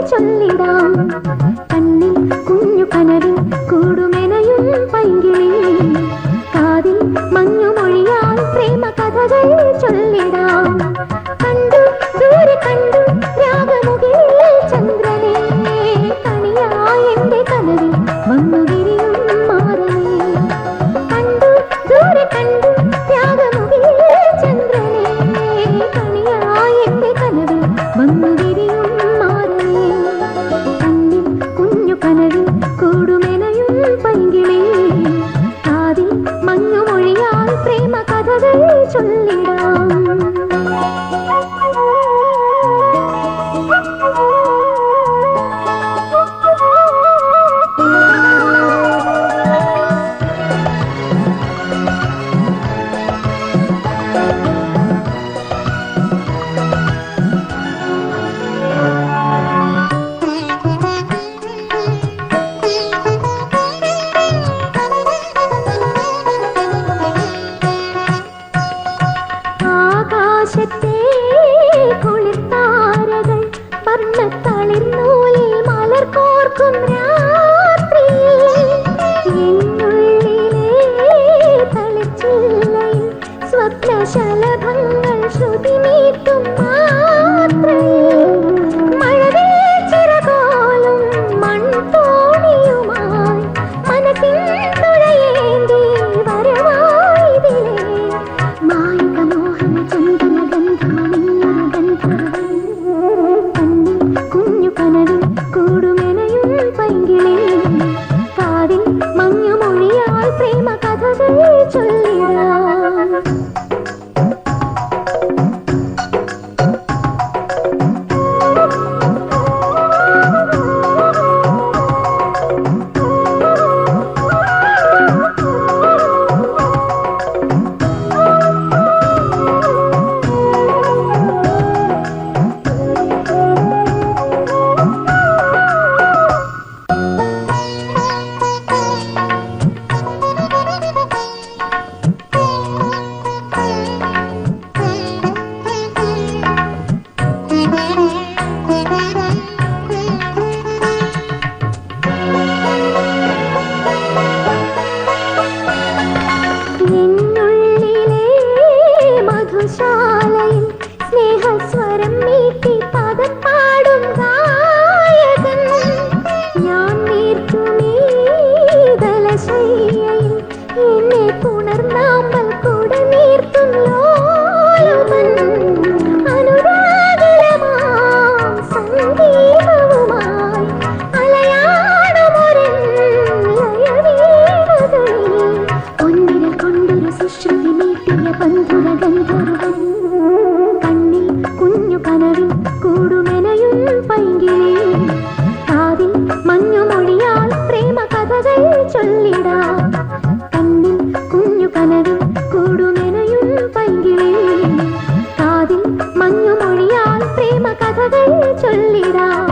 ചൊല്ലിടാം. കണ്ണിൽ കുഞ്ഞു കനവിൽ കൂടുമെനയും പൈങ്കിളി, കാതിൽ മഞ്ഞുമൊഴിയാൽ പ്രേമ കഥകൾ ചൊല്ലിടാം. കണ്ടു ദൂരെ കണ്ടു രാഗമുകിലിൽ ചന്ദ്രനെ, കണിയായി എന്റെ കനവിൽ വന്നു വിരിയും മാറനെ. കണ്ടു ദൂരെ കണ്ടു രാഗമുകിലിൽ ചന്ദ്രനെ, കണിയായി എന്റെ കനവിൽ വന്നു വിരിയും മാറനെ. കണ്ണിൽ കുഞ്ഞു കനവിൽ കൂടുമെനയും പൈങ്കിളി, കാതിൽ മഞ്ഞുമൊഴിയാൽ പ്രേമ കഥകൾ ചൊല്ലിടാം. ആകാശത്തെ കുളിർത്താരകൾ വർണ്ണത്തളിർനൂലിൽ മലർ കോർക്കും രാത്രി, എന്നുള്ളിലെ തളിച്ചില്ലയിൽ സ്വപ്നശലഭങ്ങൾ ശ്രുതി നീട്ടും മാത്രയിൽ, മഴവിൽ ചിറകോലും മൺതോണിയുമായി മനസ്സിൻ തുഴയേന്തി വരവായിതിലേ മായിക മോഹന ചന്ദന ഗന്ധമണിഞ്ഞ ഗന്ധർവൻ. കണ്ണിൽ കുഞ്ഞു കനവിൽ കൂടുമെനയും പൈങ്കിളി, കാതിൽ മഞ്ഞുമൊഴിയാൽ പ്രേമ കഥകൾ ചൊല്ലിടാം. മധുശാലയിൽ സ്നേഹസ്വരം മീട്ടി പദം പാടും ഗായകൻ ഞാൻ. നീർത്തുമീതലശയ്യയിൽ എന്നെ പുണർന്നാമ്പൽ കൂട നീർത്തും ലോലുപൻ. അനുരാഗിലമാം സംഗീതവുമായി അലയാടുമൊരൻ ലയവീണകളിൽ, ഒന്നിരൽ കൊണ്ടൊരു സുശ്രുതി നീട്ടിയ ബന്ധുര ഗന്ധർവൻ. കണ്ണിൽ കുഞ്ഞു കനവിൽ കൂടുമെനയും പൈങ്കിളി, കാതിൽ മഞ്ഞുമൊഴിയാൽ പ്രേമ കഥകൾ ചൊല്ലിടാം. കണ്ണിൽ കുഞ്ഞു കനവിൽ കൂടുമെനയും പൈങ്കിളി, കാതിൽ മഞ്ഞുമൊഴിയാൽ പ്രേമ കഥകൾ ചൊല്ലിടാം.